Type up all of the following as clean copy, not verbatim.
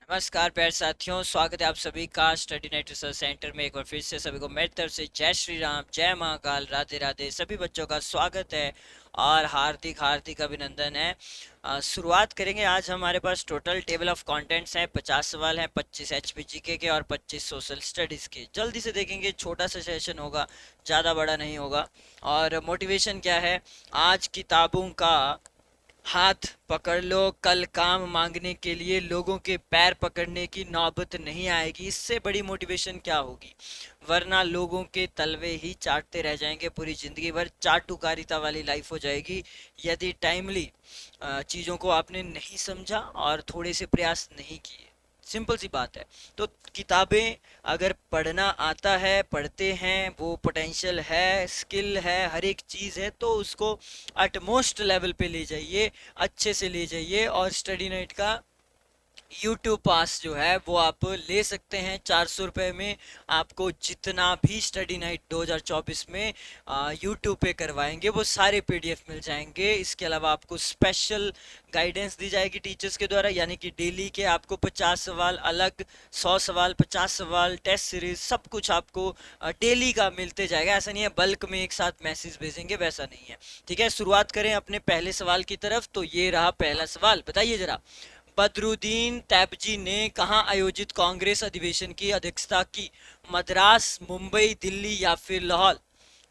नमस्कार प्यारे साथियों, स्वागत है आप सभी का स्टडी नेट रिसर्च सेंटर में। एक बार फिर से सभी को मेरी तरफ से जय श्री राम, जय महाकाल, राधे राधे। सभी बच्चों का स्वागत है और हार्दिक हार्दिक अभिनंदन है। शुरुआत करेंगे। आज हमारे पास टोटल टेबल ऑफ कंटेंट्स हैं। 50 सवाल हैं, 25 एचपीजीके के और 25 सोशल स्टडीज के। जल्दी से देखेंगे, छोटा सा सेशन होगा, ज़्यादा बड़ा नहीं होगा। और मोटिवेशन क्या है? आज किताबों का हाथ पकड़ लो, कल काम मांगने के लिए लोगों के पैर पकड़ने की नौबत नहीं आएगी। इससे बड़ी मोटिवेशन क्या होगी? वरना लोगों के तलवे ही चाटते रह जाएंगे, पूरी जिंदगी भर चाटुकारिता वाली लाइफ हो जाएगी यदि टाइमली चीज़ों को आपने नहीं समझा और थोड़े से प्रयास नहीं किए। सिंपल सी बात है। तो किताबें अगर पढ़ना आता है, पढ़ते हैं, वो पोटेंशियल है, स्किल है, हर एक चीज़ है, तो उसको अटमोस्ट लेवल पे ले जाइए, अच्छे से ले जाइए। और स्टडी नाइट का यूट्यूब पास जो है वो आप ले सकते हैं 400 रुपये में। आपको जितना भी स्टडी नाइट 2024 में यूट्यूब पे करवाएंगे वो सारे पीडीएफ मिल जाएंगे। इसके अलावा आपको स्पेशल गाइडेंस दी जाएगी टीचर्स के द्वारा, यानी कि डेली के आपको 50 सवाल अलग, 100 सवाल, 50 सवाल, टेस्ट सीरीज, सब कुछ आपको डेली का मिलते जाएगा। ऐसा नहीं है बल्क में एक साथ मैसेज भेजेंगे, वैसा नहीं है। ठीक है, शुरुआत करें अपने पहले सवाल की तरफ। तो ये रहा पहला सवाल, बताइए जरा। बदरुद्दीन तैयबजी ने कहाँ आयोजित कांग्रेस अधिवेशन की अध्यक्षता की? मद्रास, मुंबई, दिल्ली या फिर लाहौर?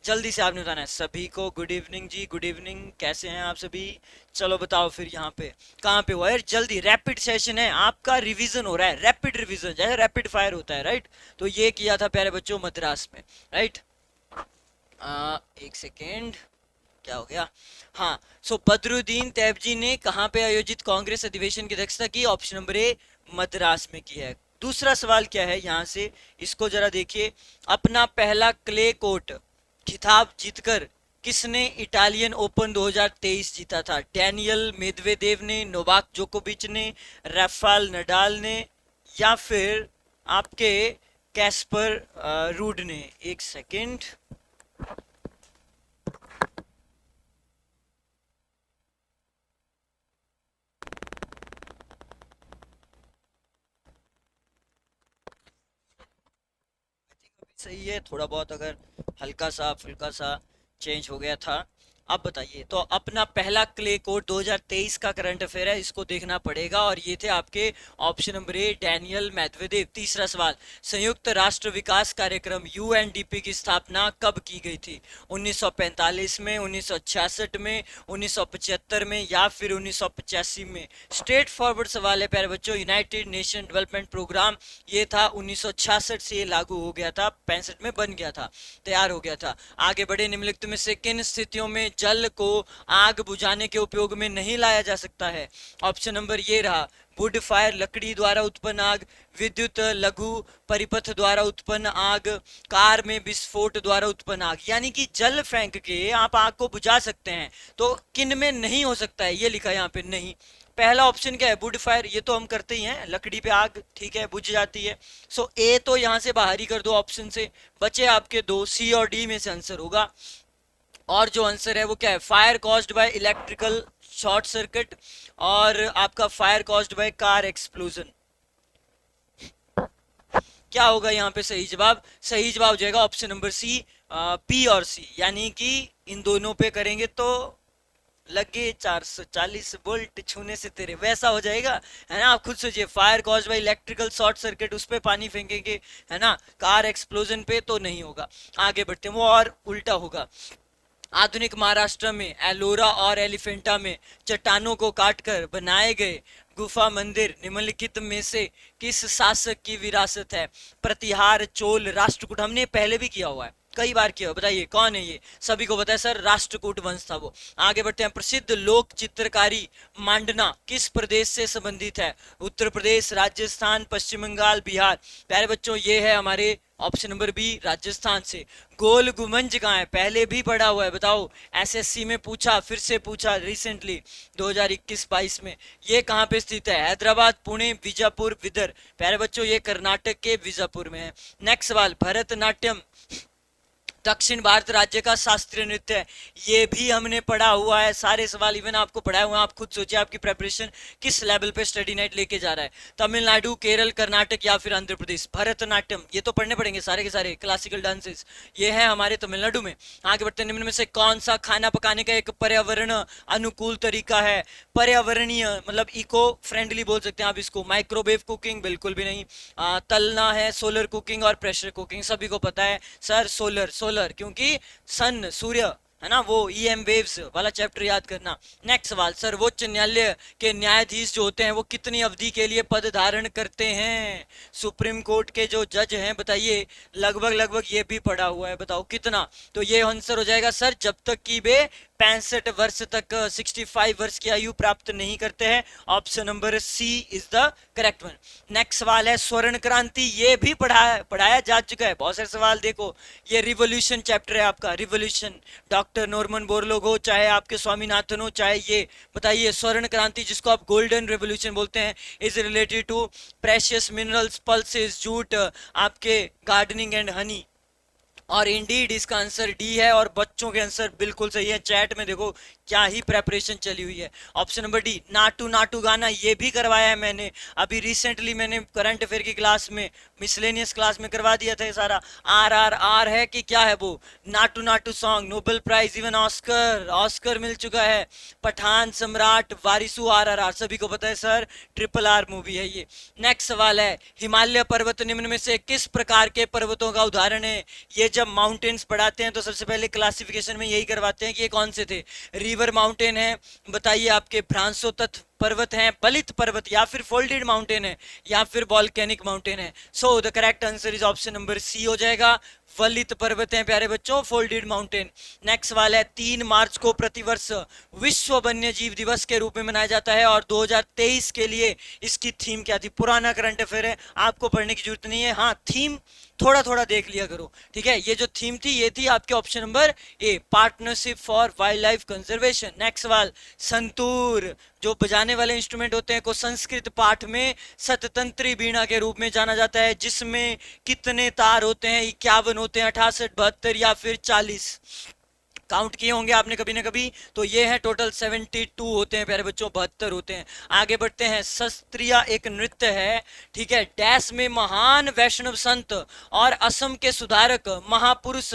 जल्दी से आपने बताना है। सभी को गुड इवनिंग जी, गुड इवनिंग। कैसे हैं आप सभी? चलो बताओ फिर यहाँ पे कहाँ पे हुआ है। जल्दी, रैपिड सेशन है आपका, रिवीजन हो रहा है, रैपिड रिवीजन जैसे रैपिड फायर होता है, राइट? तो ये किया था प्यारे बच्चों मद्रास में, राइट? एक सेकेंड, क्या हो गया? हाँ, सो बदरुद्दीन तैयबजी ने कहाँ पे आयोजित कांग्रेस अधिवेशन की अध्यक्षता की? ऑप्शन नंबर ए, मद्रास में की है। दूसरा सवाल क्या है यहाँ से, इसको जरा देखिए। अपना पहला क्ले कोर्ट खिताब जीतकर किसने इटालियन ओपन 2023 जीता था? डैनियल मेदवेदेव ने, नोवाक जोकोविच ने, राफेल नडाल ने, या फिर आपके कैस्पर रूड ने? एक सेकेंड। सही है, थोड़ा बहुत अगर हल्का सा फुल्का सा चेंज हो गया था। अब बताइए। तो अपना पहला क्ले कोर्ट 2023 का करंट अफेयर है, इसको देखना पड़ेगा। और ये थे आपके option number A, Daniel Medvedev. तीसरा सवाल, संयुक्त राष्ट्र विकास कार्यक्रम यूएनडीपी की स्थापना कब की गई थी? 1945 में, 1966 में, 1975 में या फिर 1985 में? स्ट्रेट फॉरवर्ड सवाल है प्यारे बच्चों। यूनाइटेड नेशन डेवलपमेंट प्रोग्राम ये था 1966 से, ये लागू हो गया था, 65 में बन गया था, तैयार हो गया था। आगे बढ़े। निम्नलिखित में से किन स्थितियों में जल को आग बुझाने के उपयोग में नहीं लाया जा सकता है? ऑप्शन नंबर ये रहा, वुड फायर, लकड़ी द्वारा उत्पन्न आग, विद्युत लघु परिपथ द्वारा उत्पन्न आग, कार में विस्फोट द्वारा उत्पन्न आग। यानी कि जल फेंक के आप आग को बुझा सकते हैं, तो किन में नहीं हो सकता है? ये लिखा है यहाँ पे नहीं। पहला ऑप्शन क्या है? वुड फायर, ये तो हम करते ही हैं, लकड़ी पे आग, ठीक है, बुझ जाती है। सो ए तो यहां से बाहर ही कर दो ऑप्शन से। बचे आपके दो, सी और डी में से आंसर होगा। और जो आंसर है वो क्या है? Fire caused by electrical short circuit और आपका fire caused by car explosion. क्या होगा यहाँ पे सही जवाब? सही जवाब हो जाएगा ऑप्शन नंबर सी, पी और सी। यानी कि इन दोनों पे करेंगे तो लगे 440 वोल्ट छूने से तेरे, वैसा हो जाएगा, है ना? आप खुद सोचिए, fire cause by electrical short circuit, उस पर पानी फेंकेंगे, है ना? कार एक्सप्लोजन पे तो नहीं होगा। आगे बढ़ते हैं, वो और उल्टा होगा। आधुनिक महाराष्ट्र में एलोरा और एलिफेंटा में चट्टानों को काटकर बनाए गए गुफा मंदिर निम्नलिखित में से किस शासक की विरासत है? प्रतिहार, चोल, राष्ट्रकूट। हमने पहले भी किया हुआ है, कई बार किया। बताइए कौन है ये? सभी को पता है सर, राष्ट्रकूट वंश था वो। आगे बढ़ते हैं। प्रसिद्ध लोक चित्रकारी मांडना किस प्रदेश से संबंधित है? उत्तर प्रदेश, राजस्थान, पश्चिम बंगाल, बिहार? प्यारे बच्चों ये है हमारे ऑप्शन नंबर बी, राजस्थान से। गोल गुमंज कहाँ है? पहले भी पढ़ा हुआ है, बताओ। एसएससी में पूछा, फिर से पूछा रिसेंटली 2021-22 में। ये कहाँ पे स्थित है? हैदराबाद, पुणे, बीजापुर, विदर? प्यारे बच्चों ये कर्नाटक के बीजापुर में है। नेक्स्ट सवाल, भरतनाट्यम दक्षिण भारत राज्य का शास्त्रीय नृत्य है, ये भी हमने पढ़ा हुआ है। सारे सवाल इवन आपको पढ़ाए हुए हैं, आप खुद सोचिए आपकी प्रेपरेशन किस लेवल पे स्टडी नाइट लेके जा रहा है। तमिलनाडु, केरल, कर्नाटक या फिर आंध्र प्रदेश। भरतनाट्यम, ये तो पढ़ने पड़ेंगे सारे के सारे क्लासिकल डांसेस, ये है हमारे तमिलनाडु में। आगे बढ़ते हैं, निम्न में से कौन सा खाना पकाने का एक पर्यावरण अनुकूल तरीका है? पर्यावरणीय मतलब इको फ्रेंडली बोल सकते हैं आप इसको। माइक्रोवेव कुकिंग बिल्कुल भी नहीं। तलना है, सोलर कुकिंग और प्रेशर कुकिंग, सभी को पता है सर। सोलर सोलर क्योंकि सन सूर्य है ना, वो ईएम वेव्स वाला चैप्टर याद करना। नेक्स्ट सवाल, सर्वोच्च न्यायालय के न्यायाधीश जो होते हैं वो कितनी अवधि के लिए पद धारण करते हैं? सुप्रीम कोर्ट के जो जज हैं बताइए, लगभग लगभग ये भी पढ़ा हुआ है, बताओ कितना? तो ये आंसर हो जाएगा सर, जब तक कि वे 65 वर्ष तक 65 वर्ष की आयु प्राप्त नहीं करते हैं। Option number C is the correct one. Next सवाल है स्वर्ण क्रांति, ये भी पढ़ाया जा चुका है। बहुत सारे सवाल देखो, ये रिवोल्यूशन चैप्टर है आपका, रिवोल्यूशन। डॉक्टर नॉर्मन बोरलोग हो, चाहे आपके स्वामीनाथन हो, चाहे ये बताइए स्वर्ण क्रांति जिसको आप गोल्डन रेवोल्यूशन बोलते हैं, is related to precious minerals, pulses, jute, आपके गार्डनिंग एंड हनी। और इंडीड इसका आंसर डी है, और बच्चों के आंसर बिल्कुल सही है। चैट में देखो क्या ही प्रेपरेशन चली हुई है। Option number D, Naatu Naatu गाना, ये भी करवाया है मैंने अभी रिसेंटली, मैंने करंट अफेयर की क्लास में, मिसलेनियस क्लास में करवा दिया था ये सारा। आर आर आर है कि क्या है वो, Naatu Naatu song, Nobel prize, even Oscar, Oscar मिल चुका है। पठान, सम्राट, वारिसू, आर आर आर, सभी को पता है सर, ट्रिपल आर मूवी है ये। नेक्स्ट सवाल है, हिमालय पर्वत निम्न में से किस प्रकार के पर्वतों का उदाहरण है? ये जब माउंटेन्स पढ़ाते हैं तो सबसे पहले क्लासिफिकेशन में यही करवाते हैं कि ये कौन से थे। रिवर माउंटेन है, बताइए आपके भ्रांसो तत्व पर्वत हैं, बलित पर्वत, या फिर फोल्डेड माउंटेन है, या फिर वॉल्केनिक माउंटेन है। So the correct answer is option number C हो जाएगा, वलित पर्वत हैं प्यारे बच्चों, फोल्डेड माउंटेन। नेक्स्ट सवाल है, 3 मार्च को प्रतिवर्ष विश्व वन्य जीव दिवस के रूप में मनाया जाता है, और 2023 के लिए इसकी थीम क्या थी? पुराना करंट अफेयर है, आपको पढ़ने की जरूरत नहीं है, हाँ थीम थोड़ा थोड़ा देख लिया करो, ठीक है। ये जो थीम थी ये थी आपके option number A, partnership for wild life conservation. Next सवाल, संतूर जो बजाने वाले इंस्ट्रूमेंट होते हैं को संस्कृत पाठ में सततंत्री बीणा के रूप में जाना जाता है, जिसमें कितने तार होते हैं? 51 होते हैं, 68, 72 या फिर 40? काउंट किए होंगे आपने कभी ना कभी, तो ये है टोटल 72 होते हैं प्यारे बच्चों, 72 होते हैं। आगे बढ़ते हैं, शस्त्रीय एक नृत्य है, ठीक है, डैश में महान वैष्णव संत और असम के सुधारक महापुरुष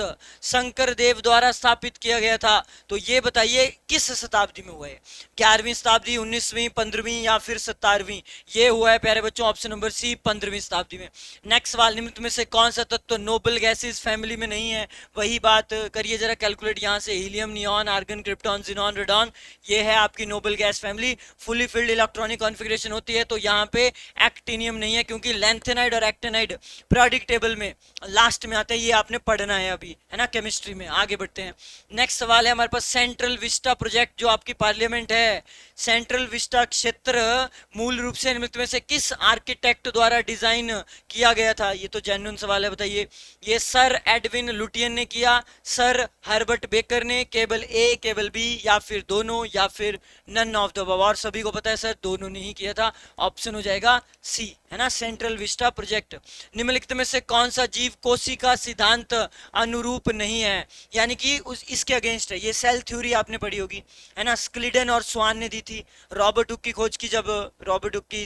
शंकर देव द्वारा स्थापित किया गया था। तो ये बताइए किस शताब्दी में हुआ है? 11वीं शताब्दी, 19वीं, 15वीं या फिर 17वीं? ये हुआ है प्यारे बच्चों ऑप्शन नंबर सी, 15वीं शताब्दी में। नेक्स्ट सवाल, निम्न में से कौन सा तत्व नोबल गैसेस फैमिली में नहीं है? वही बात करिए जरा, कैलकुलेट यहाँ से, helium, neon, argon, krypton, xenon, radon, ये है आपकी noble gas family. Fully filled electronic configuration होती है, तो यहाँ पे एक्टिनियम नहीं है, क्योंकि लैंथेनाइड और एक्टिनाइड पीरियोडिक टेबल में लास्ट में आते हैं, ये आपने पढ़ना है अभी, है ना, केमिस्ट्री में। आगे बढ़ते हैं, नेक्स्ट सवाल है हमारे पास, सेंट्रल विस्टा प्रोजेक्ट जो आपकी पार्लियामेंट है, सेंट्रल विस्टा क्षेत्र मूल रूप से निम्न में से किस आर्किटेक्ट द्वारा डिजाइन किया गया था? ये तो जेन्युइन सवाल है, बताइए। ये सर एडविन लुटियन ने किया, सर हर्बर्ट बेकर ने, केबल ए, केबल बी, या फिर दोनों, या फिर नन ऑफ द अबव? और सभी को पता है सर दोनों ने ही किया था, ऑप्शन हो जाएगा सी, है ना, सेंट्रल विस्टा प्रोजेक्ट। निम्नलिखित में से कौन सा जीव कोशिका सिद्धांत अनुरूप नहीं है, यानी कि इसके अगेंस्ट है? ये सेल थ्योरी आपने पढ़ी होगी, है ना, स्क्लिडन और स्वान ने दी थी। रॉबर्ट हुक की खोज की, जब रॉबर्ट हुक की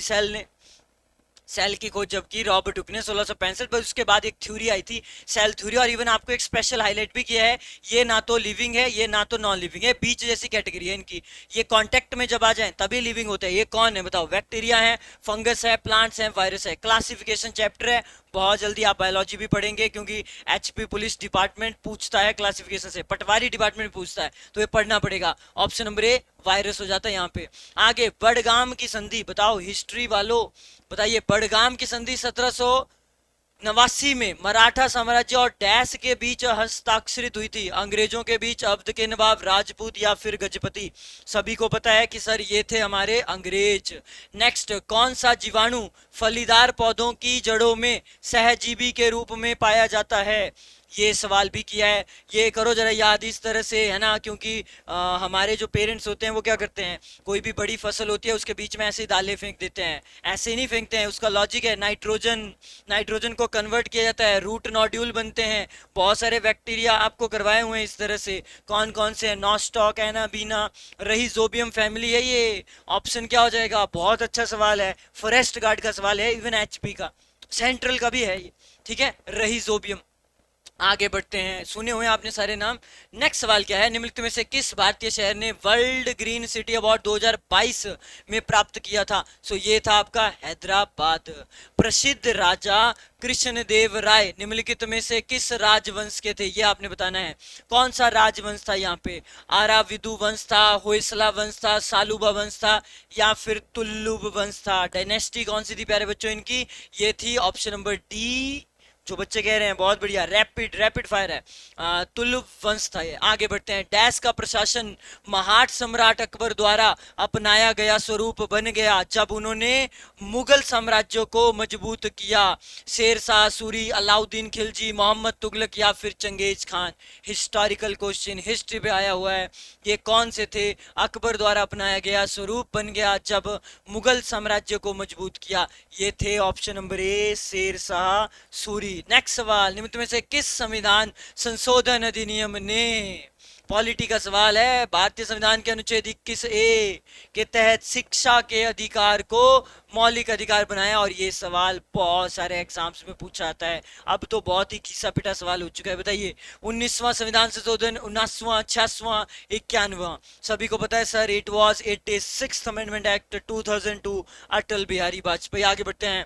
सेल की खोज जब की रॉबर्ट हुक ने 1665, पर उसके बाद एक थ्योरी आई थी सेल थ्योरी, और इवन आपको एक स्पेशल हाईलाइट भी किया है, ये ना तो लिविंग है, ये ना तो नॉन लिविंग है, बीच जैसी कैटेगरी है इनकी। ये कांटेक्ट में जब आ जाए तभी लिविंग होते हैं। ये कौन है बताओ? बैक्टीरिया है, फंगस है, प्लांट्स है, वायरस है। क्लासिफिकेशन चैप्टर है, बहुत जल्दी आप बायोलॉजी भी पढ़ेंगे, क्योंकि एचपी पुलिस डिपार्टमेंट पूछता है क्लासिफिकेशन से, पटवारी डिपार्टमेंट पूछता है, तो ये पढ़ना पड़ेगा। ऑप्शन नंबर ए वायरस हो जाता है यहाँ पे। आगे, बड़गाम की संधि बताओ हिस्ट्री वालों, बताइए। बड़गाम की संधि 1789 में मराठा साम्राज्य और डैश के बीच हस्ताक्षरित हुई थी, अंग्रेजों के बीच अवध के नवाब, राजपूत या फिर गजपति? सभी को पता है कि सर ये थे हमारे अंग्रेज। नेक्स्ट, कौन सा जीवाणु फलीदार पौधों की जड़ों में सहजीवी के रूप में पाया जाता है? ये सवाल भी किया है। ये करो जरा याद इस तरह से, है ना, क्योंकि हमारे जो पेरेंट्स होते हैं वो क्या करते हैं, कोई भी बड़ी फसल होती है उसके बीच में ऐसे ही दालें फेंक देते हैं। ऐसे ही नहीं फेंकते हैं, उसका लॉजिक है, नाइट्रोजन, नाइट्रोजन को कन्वर्ट किया जाता है, रूट नोड्यूल बनते हैं। बहुत सारे बैक्टीरिया आपको करवाए हुए हैं इस तरह से। कौन कौन से हैं, नॉस्टॉक, एनाबीना, रहीजोबियम फैमिली है ये। ऑप्शन क्या हो जाएगा? बहुत अच्छा सवाल है, फॉरेस्ट गार्ड का सवाल है, इवन एचपी का, सेंट्रल का भी है ये, ठीक है, रहीजोबियम। आगे बढ़ते हैं, सुने हुए आपने सारे नाम। नेक्स्ट सवाल क्या है, निम्नलिखित में से किस भारतीय शहर ने वर्ल्ड ग्रीन सिटी अवार्ड 2022 में प्राप्त किया था? सो ये था आपका हैदराबाद। प्रसिद्ध राजा कृष्णदेव राय निम्नलिखित में से किस राजवंश के थे? ये आपने बताना है, कौन सा राजवंश था यहाँ पे? आराविदु वंश था, होयसला वंश था, सालुबा वंश था, या फिर तुल्लुब वंश था? डायनेस्टी कौन सी थी प्यारे बच्चों इनकी? ये थी ऑप्शन नंबर डी। जो बच्चे कह रहे हैं बहुत बढ़िया, रैपिड रैपिड फायर है। तुलुप वंश था ये। आगे बढ़ते हैं, डैश का प्रशासन महाट सम्राट अकबर द्वारा अपनाया गया स्वरूप बन गया जब उन्होंने मुगल साम्राज्य को मजबूत किया? शेर शाह सूरी, अलाउद्दीन खिलजी, मोहम्मद तुगलक, या फिर Genghis Khan? Historical question, history पे आया हुआ है। ये कौन से थे? अकबर द्वारा अपनाया गया स्वरूप बन गया जब मुगल साम्राज्य को मजबूत किया। ये थे option number A, Sher Shah Suri. Next सवाल, निम्न में से किस संविधान संशोधन अधिनियम ने, पॉलिटी का सवाल है, भारतीय संविधान के अनुच्छेद 21A के तहत शिक्षा के अधिकार को मौलिक अधिकार बनाया? और ये सवाल बहुत सारे एग्जाम्स में पूछा जाता है, अब तो बहुत ही खीसा पिटा सवाल हो चुका है। बताइए, 19वां संविधान संशोधन, 49वां, 66वां, 91वां? सभी को पता है sir, it was 86th amendment act 2002, Atal Bihari Vajpayee. आगे बढ़ते हैं,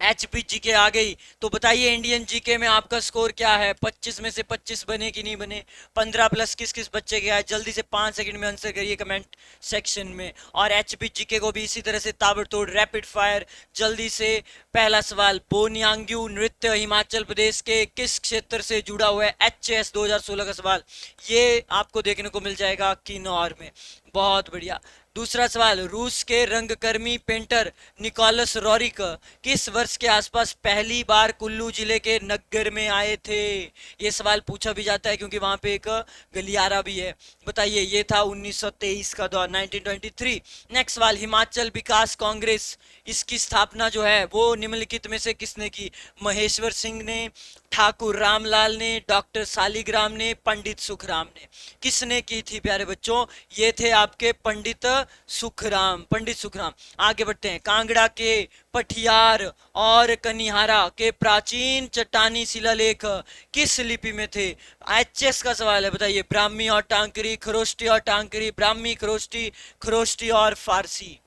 एचपी जीके आ गई, तो बताइए इंडियन जीके में आपका स्कोर क्या है? 25 में से 25 बने कि नहीं बने? 15 प्लस किस किस बच्चे के आए? जल्दी से 5 सेकंड में आंसर करिए कमेंट सेक्शन में। और एचपी जीके को भी इसी तरह से ताबड़तोड़ रैपिड फायर, जल्दी से। पहला सवाल, बोनियांग्यू नृत्य हिमाचल प्रदेश के किस क्षेत्र से जुड़ा हुआ है? एचएस 2016 का सवाल, ये आपको देखने को मिल जाएगा किन्नौर में। बहुत बढ़िया। दूसरा सवाल, रूस के रंगकर्मी पेंटर निकोलस रोरिक किस वर्ष के आसपास पहली बार कुल्लू जिले के नग्गर में आए थे? ये सवाल पूछा भी जाता है क्योंकि वहां पे एक गलियारा भी है। बताइए, ये था 1923 का दौर, 1923। नेक्स्ट सवाल, हिमाचल विकास कांग्रेस, इसकी स्थापना जो है वो निम्नलिखित में से किसने की? महेश्वर सिंह ने, ठाकुर रामलाल ने, डॉक्टर सालिग्राम ने, पंडित सुखराम ने? किसने की थी प्यारे बच्चों? ये थे आपके पंडित सुखराम, पंडित सुखराम। आगे बढ़ते हैं, कांगड़ा के पठियार और कनिहारा के प्राचीन चट्टानी शिलालेख किस लिपि में थे? एचएस का सवाल है, बताइए, ब्राह्मी और टांकरी, खरोष्टी और टांकरी, ब्राह्मी, खरोष्टी, खरोष्टी और फारसी?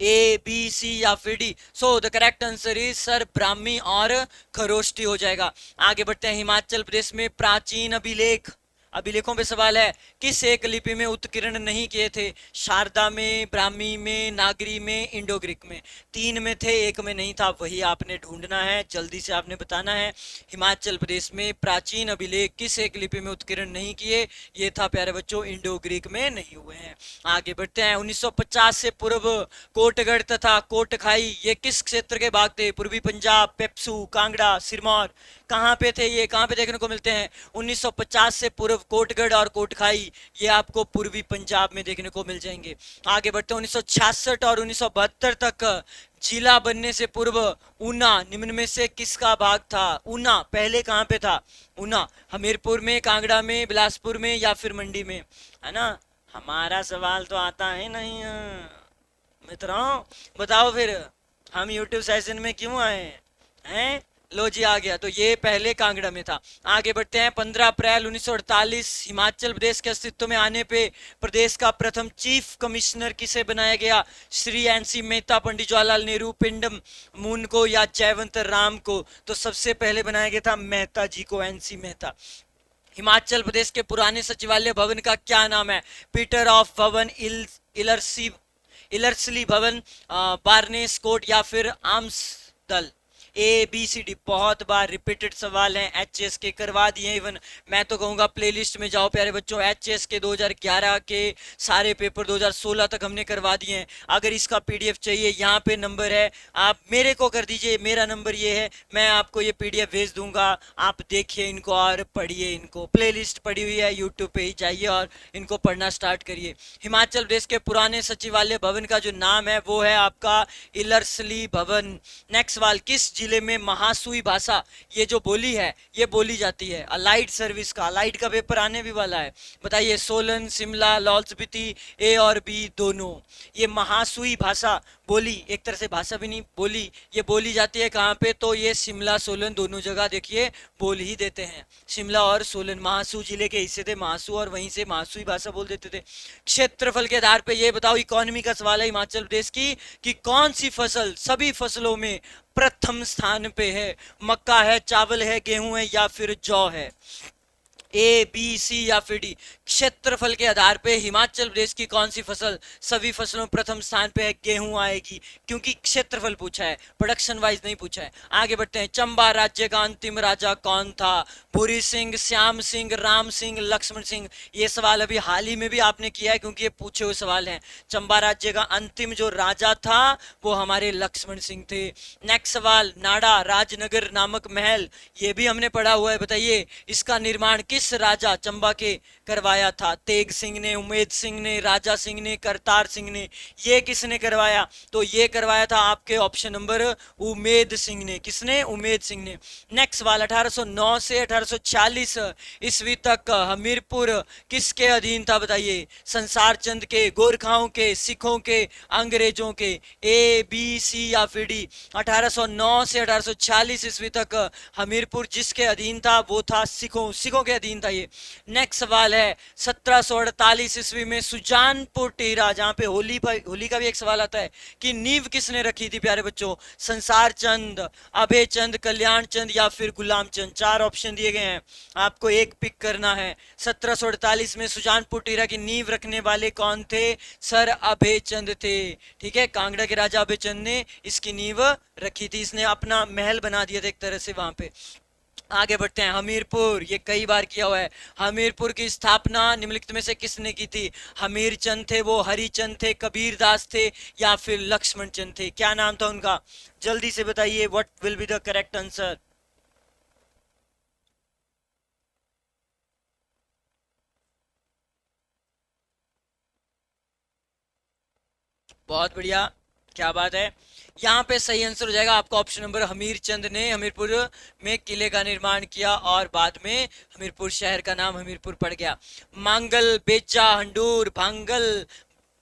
ए, बी, सी या फिर D? So the correct answer is sir Brahmi और खरोष्टी हो जाएगा। आगे बढ़ते हैं, हिमाचल प्रदेश में प्राचीन अभिलेख, अभिलेखों पे सवाल है, किस एक लिपि में उत्कीर्ण नहीं किए थे? शारदा में, ब्राह्मी में, नागरी में, इंडो ग्रीक में? तीन में थे, एक में नहीं था, वही आपने ढूंढना है, जल्दी से आपने बताना है। हिमाचल प्रदेश में प्राचीन अभिलेख किस एक लिपि में उत्कीर्ण नहीं किए? ये था प्यारे बच्चों, इंडो ग्रीक में नहीं हुए हैं। आगे बढ़ते हैं, 1950 से पूर्व कोटगढ़ तथा कोटखाई ये किस क्षेत्र के भाग थे? पूर्वी पंजाब, पेप्सू, कांगड़ा, सिरमौर? कहाँ पे थे ये, कहाँ पे देखने को मिलते हैं? 1950 से पूर्व कोटगढ़ और कोटखाई ये आपको पूर्वी पंजाब में देखने को मिल जाएंगे। आगे बढ़ते हैं, 1966 और 1972 तक जिला बनने से पूर्व ऊना निम्न में से किसका भाग था? ऊना पहले कहाँ पे था? ऊना हमीरपुर में, कांगड़ा में, बिलासपुर में, या फिर मंडी में? है ना, हमारा सवाल तो आता है नहीं मित्रों, बताओ फिर हम यूट्यूब सेशन में क्यों आए हैं? लो जी, आ गया, तो ये पहले कांगड़ा में था। आगे बढ़ते हैं, 15 अप्रैल 1948 हिमाचल प्रदेश के अस्तित्व में आने पे प्रदेश का प्रथम चीफ कमिश्नर किसे बनाया गया? श्री एनसी मेहता, पंडित जवाहरलाल नेहरू, पिंडम मून को, या जयवंत राम को? तो सबसे पहले बनाया गया था मेहता जी को, एनसी मेहता। हिमाचल प्रदेश के पुराने सचिवालय भवन का क्या नाम है? पीटर ऑफ भवन, इलरसी, इलर्सली भवन, बार्नेस कोट, या फिर आर्म्स दल? ए बी सी डी, बहुत बार रिपीटेड सवाल हैं, एच एस के करवा दिए। इवन मैं तो कहूंगा प्लेलिस्ट में जाओ प्यारे बच्चों, एच एस के 2011 के सारे पेपर 2016 तक हमने करवा दिए हैं। अगर इसका पीडीएफ चाहिए, यहाँ पे नंबर है, आप मेरे को कर दीजिए, मेरा नंबर ये है, मैं आपको ये पीडीएफ भेज दूंगा। आप देखिए इनको और पढ़िए इनको, प्लेलिस्ट पड़ी हुई है यूट्यूब पे ही, जाइए और इनको पढ़ना स्टार्ट करिए। हिमाचल प्रदेश के पुराने सचिवालय भवन का जो नाम है वो है आपका इलरसली भवन। नेक्स्ट सवाल, किस जिले में महासुई भाषा, ये जो बोली है ये बोली जाती है? अलाइड सर्विस का, अलाइड का पेपर आने भी वाला है, बताइए। सोलन, शिमला, लाहौल स्पीति, ए और बी दोनों। ये महासुई भाषा बोली, एक तरह से भाषा भी नहीं बोली, ये बोली जाती है कहाँ पे? तो ये शिमला सोलन दोनों जगह देखिए बोल ही देते हैं। शिमला और सोलन महासू जिले के हिस्से थे, महासू, और वहीं से महासुई भाषा बोल देते थे। क्षेत्रफल के आधार पे ये बताओ, इकोनॉमी का सवाल है हिमाचल प्रदेश की, कि कौन सी फसल सभी फसलों में प्रथम स्थान पे है? मक्का है, चावल है, गेहूं है, या फिर जौ है? ए बी सी या फिर डी। क्षेत्रफल के आधार पे हिमाचल प्रदेश की कौन सी फसल सभी फसलों में प्रथम स्थान पे है? गेहूं आएगी, क्योंकि क्षेत्रफल पूछा है, प्रोडक्शन वाइज नहीं पूछा है। आगे बढ़ते हैं, चंबा राज्य का अंतिम राजा कौन था? भूरी सिंह, श्याम सिंह, राम सिंह, लक्ष्मण सिंह। ये सवाल अभी हाल ही में भी आपने किया है, क्योंकि ये पूछे हुए सवाल हैं। चंबा राज्य का अंतिम जो राजा था वो हमारे लक्ष्मण सिंह थे। नेक्स्ट सवाल, नाड़ा राजनगर नामक महल, ये भी हमने पढ़ा हुआ है, बताइए इसका निर्माण किस राजा चंबा के करवाया था? तेग सिंह ने, उमेद सिंह ने, राजा सिंह ने, करतार सिंह ने, ये किसने करवाया? तो ये करवाया था आपके ऑप्शन नंबर उमेद सिंह ने। किसने? उमेद सिंह ने। नेक्स्ट सवाल, 1809 से 1840 ईस्वी तक हमीरपुर किसके अधीन था? बताइए, संसार चंद के, गोरखाओं के, सिखों के, अंग्रेजों के? ए बी सी या फिर डी। 1809 से 1840 ईस्वी तक हमीरपुर जिसके अधीन था वो था सिखों के अधीन था ये। नेक्स्ट सवाल है, 1748 ईस्वी में सुजानपुर टीरा, जहां पे होली का भी एक सवाल आता है, कि नींव किसने रखी थी प्यारे बच्चों? संसार चंद, अभय चंद, कल्याण चंद, या फिर गुलाम चंद? चार ऑप्शन दिए गए हैं, आपको एक पिक करना है। 1748 में सुजानपुर टीरा की नींव रखने वाले कौन थे? सर अभय चंद थे। ठीक है, कांगड़ा के राजा अभय चंद ने इसकी नींव रखी थी, इसने अपना महल बना दिया था एक तरह से वहां पे। आगे बढ़ते हैं, हमीरपुर, ये कई बार किया हुआ है। हमीरपुर की स्थापना निम्नलिखित में से किसने की थी? हमीर चंद थे वो, हरिचंद थे, कबीर दास थे, या फिर लक्ष्मण चंद थे? क्या नाम था उनका? जल्दी से बताइए, what will be the correct answer? बहुत बढ़िया, क्या बात है। यहाँ पे सही आंसर हो जाएगा आपका ऑप्शन नंबर, हमीर चंद ने हमीरपुर में किले का निर्माण किया और बाद में हमीरपुर शहर का नाम हमीरपुर पड़ गया। मांगल, बेचा, हंडूर, भांगल,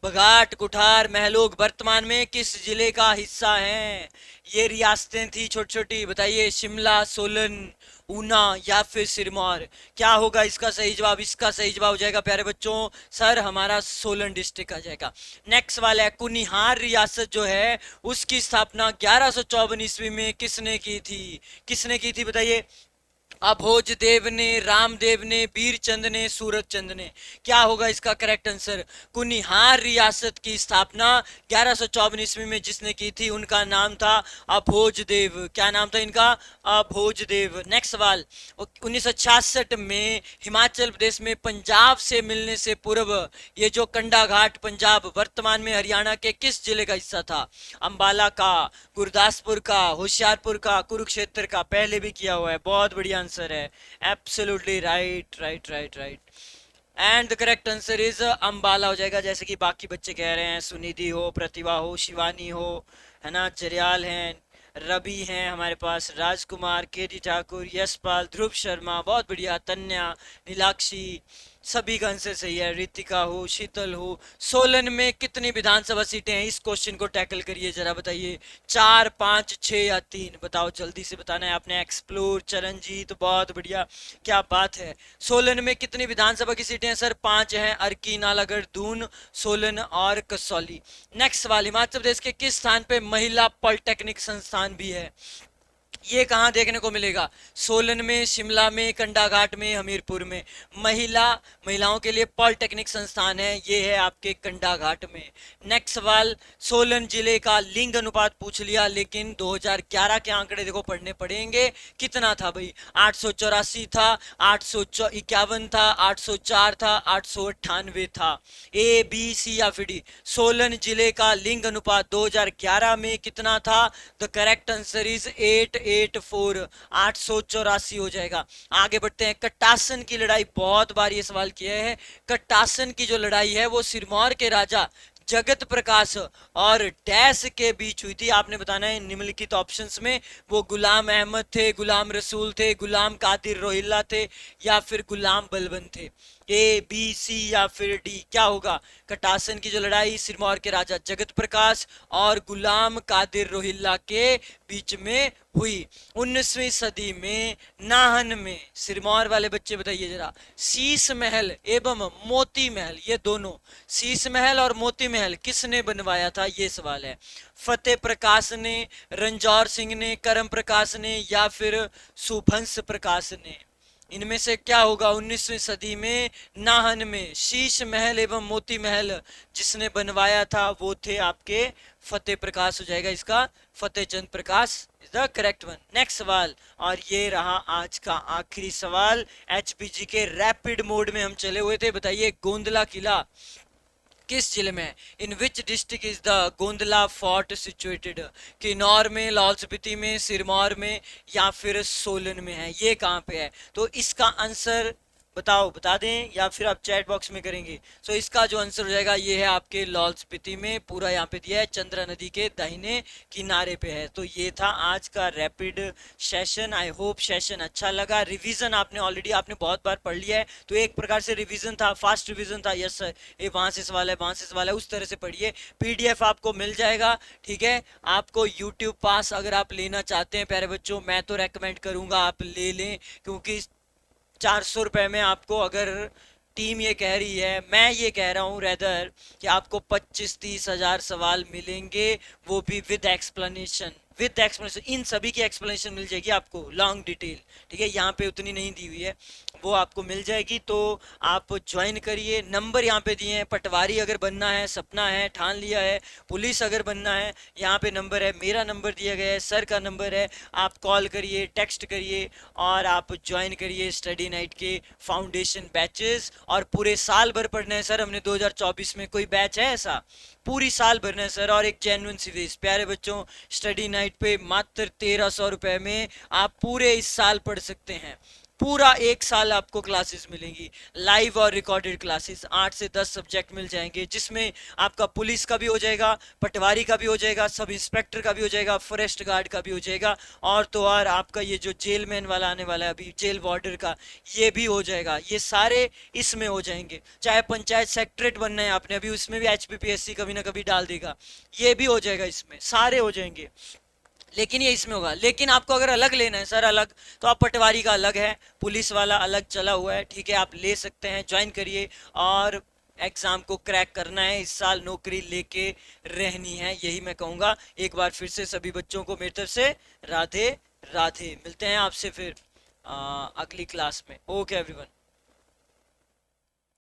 बघाट, कुठार, महलोग वर्तमान में किस जिले का हिस्सा हैं? ये रियासतें थी छोटी छोटी, बताइए। शिमला, सोलन, ऊना, या फिर सिरमौर? क्या होगा इसका सही जवाब? इसका सही जवाब हो जाएगा प्यारे बच्चों सर हमारा सोलन डिस्ट्रिक्ट आ जाएगा। नेक्स्ट वाला है, कुनिहार रियासत जो है उसकी स्थापना 1154 ईस्वी में किसने की थी? किसने की थी बताइए? अभोज देव ने, रामदेव ने, बीरचंद ने, सूरज चंद ने? क्या होगा इसका करेक्ट आंसर? कुनिहार रियासत की स्थापना 1154 ईस्वी में जिसने की थी उनका नाम था अभोज देव। क्या नाम था इनका? अभोज देव। नेक्स्ट सवाल, 1966 में हिमाचल प्रदेश में पंजाब से मिलने से पूर्व ये जो कंडा घाट पंजाब वर्तमान में हरियाणा के किस जिले का हिस्सा था? अंबाला का, गुरदासपुर का, होशियारपुर का, कुरुक्षेत्र का? पहले भी किया हुआ है, बहुत बढ़िया आंसर है, absolutely right right right right. And the correct answer is Ambala हो जाएगा, जैसे कि बाकी बच्चे कह रहे हैं, सुनिधि हो, प्रतिभा हो, शिवानी हो, है ना, जरियाल हैं, रवि हैं हमारे पास, राजकुमार, केडी ठाकुर, यशपाल, ध्रुव शर्मा, बहुत बढ़िया, तन्या, नीलाक्षी, सभी का आंसर सही है। रितिका हो, शीतल हो। सोलन में कितनी विधानसभा सीटें हैं? इस क्वेश्चन को टैकल करिए जरा, बताइए। 4, 5, 6 या 3? बताओ, जल्दी से बताना है आपने। एक्सप्लोर, चरणजीत, बहुत बढ़िया, क्या बात है। सोलन में कितनी विधानसभा की सीटें हैं सर? 5 हैं, अर्की, नालागढ़, दून, सोलन और कसौली। नेक्स्ट सवाल, हिमाचल प्रदेश के किस स्थान पे महिला पॉलिटेक्निक संस्थान भी है? ये कहाँ देखने को मिलेगा? सोलन में, शिमला में, कंडा घाट में, हमीरपुर में। महिलाओं के लिए पॉलिटेक्निक संस्थान है, ये है आपके कंडा घाट में। नेक्स्ट सवाल, सोलन जिले का लिंग अनुपात पूछ लिया, लेकिन 2011 के आंकड़े देखो पढ़ने पड़ेंगे। कितना था भाई? 884 था, 851 था, 804 था, 898 था। ए बी सी या फिर डी? सोलन जिले का लिंग अनुपात 2011 में कितना था? द करेक्ट आंसर इज 884, 884 हो जाएगा। आगे बढ़ते हैं। कट्टासन की लड़ाई, बहुत बार ये सवाल किया है। कट्टासन की जो लड़ाई है वो सिरमौर के राजा जगत प्रकाश और डैश के बीच हुई थी। आपने बताना है निम्नलिखित ऑप्शंस में वो गुलाम अहमद थे, गुलाम रसूल थे, गुलाम कादिर रोहिल्ला थे, या फिर गुलाम बलबन थे। ए बी सी या फिर डी क्या होगा? कटासन की जो लड़ाई सिरमौर के राजा जगत प्रकाश और गुलाम कादिर रोहिल्ला के बीच में हुई। 19वीं सदी में नाहन में, सिरमौर वाले बच्चे बताइए जरा, शीश महल एवं मोती महल, ये दोनों, शीश महल और मोती महल किसने बनवाया था? ये सवाल है। फतेह प्रकाश ने, रंजौर सिंह ने, करम प्रकाश ने, या फिर सुभंस प्रकाश ने? इनमें से क्या होगा? 19वीं सदी में नाहन में शीश महल एवं मोती महल जिसने बनवाया था वो थे आपके फतेह प्रकाश। हो जाएगा इसका Fateh Chand Prakash is the correct one. Next सवाल, और ये रहा आज का आखिरी सवाल। एचपीजी के रैपिड मोड में हम चले हुए थे। बताइए गोंदला किला किस जिले में है? In which district is the Gondla fort situated? Kinnaur में, लाहौल स्पीति में, सिरमौर में, या फिर सोलन में है? ये कहाँ पे है? तो इसका आंसर बताओ, बता दें या फिर आप चैट बॉक्स में करेंगे? सो इसका जो आंसर हो जाएगा ये है आपके लाहौल स्पीति में, पूरा यहाँ पे दिया है, चंद्रा नदी के दाहिने किनारे पे है। तो ये था आज का rapid session. I hope session अच्छा लगा। रिवीजन आपने ऑलरेडी आपने बहुत बार पढ़ लिया है, तो एक प्रकार से रिवीजन था, फास्ट रिवीजन था। यस सर, ये वहां से सवाल है, वहां से सवाल है, उस तरह से पढ़िए। पीडीएफ आपको मिल जाएगा, ठीक है। आपको यूट्यूब पास अगर आप लेना चाहते हैं प्यारे बच्चों, मैं तो रेकमेंड करूंगा आप ले लें, क्योंकि 400 रुपए में आपको, अगर टीम ये कह रही है, मैं ये कह रहा हूँ रेदर, कि आपको 25-30 हजार सवाल मिलेंगे, वो भी विद एक्सप्लेनेशन। विद एक्सप्लेनेशन, इन सभी की एक्सप्लेनेशन मिल जाएगी आपको, लॉन्ग डिटेल, ठीक है। यहाँ पे उतनी नहीं दी हुई है, वो आपको मिल जाएगी। तो आप ज्वाइन करिए। नंबर यहाँ पे दिए हैं। पटवारी अगर बनना है, सपना है, ठान लिया है, पुलिस अगर बनना है, यहाँ पे नंबर है, मेरा नंबर दिया गया है, सर का नंबर है। आप कॉल करिए, टेक्स्ट करिए और आप ज्वाइन करिए स्टडी नाइट के फाउंडेशन बैचेस। और पूरे साल भर पढ़ना है सर, हमने 2024 में कोई बैच है ऐसा? पूरी साल भरना है सर। और एक जेन्युइन सी फीस प्यारे बच्चों, स्टडी नाइट पे मात्र 1300 रुपए में आप पूरे इस साल पढ़ सकते हैं। पूरा एक साल आपको क्लासेस मिलेंगी, लाइव और रिकॉर्डेड क्लासेस। 8 से 10 सब्जेक्ट मिल जाएंगे, जिसमें आपका पुलिस का भी हो जाएगा, पटवारी का भी हो जाएगा, सब इंस्पेक्टर का भी हो जाएगा, फॉरेस्ट गार्ड का भी हो जाएगा, और तो और आपका ये जो जेल मैन वाला आने वाला है अभी, जेल वार्डर का, ये भी हो जाएगा। ये सारे इसमें हो जाएंगे। चाहे पंचायत सेक्रेटरी बनना है आपने अभी, उसमें भी एचपीपीएससी कभी ना कभी डाल देगा, ये भी हो जाएगा, इसमें सारे हो जाएंगे। लेकिन ये इसमें होगा। लेकिन आपको अगर अलग लेना है सर, अलग, तो आप पटवारी का अलग है, पुलिस वाला अलग चला हुआ है, ठीक है, आप ले सकते हैं, ज्वाइन करिए। और एग्जाम को क्रैक करना है, इस साल नौकरी लेके रहनी है, यही मैं कहूँगा। एक बार फिर से सभी बच्चों को मेरी तरफ से राधे राधे। मिलते हैं आपसे फिर अगली क्लास में। Okay everyone.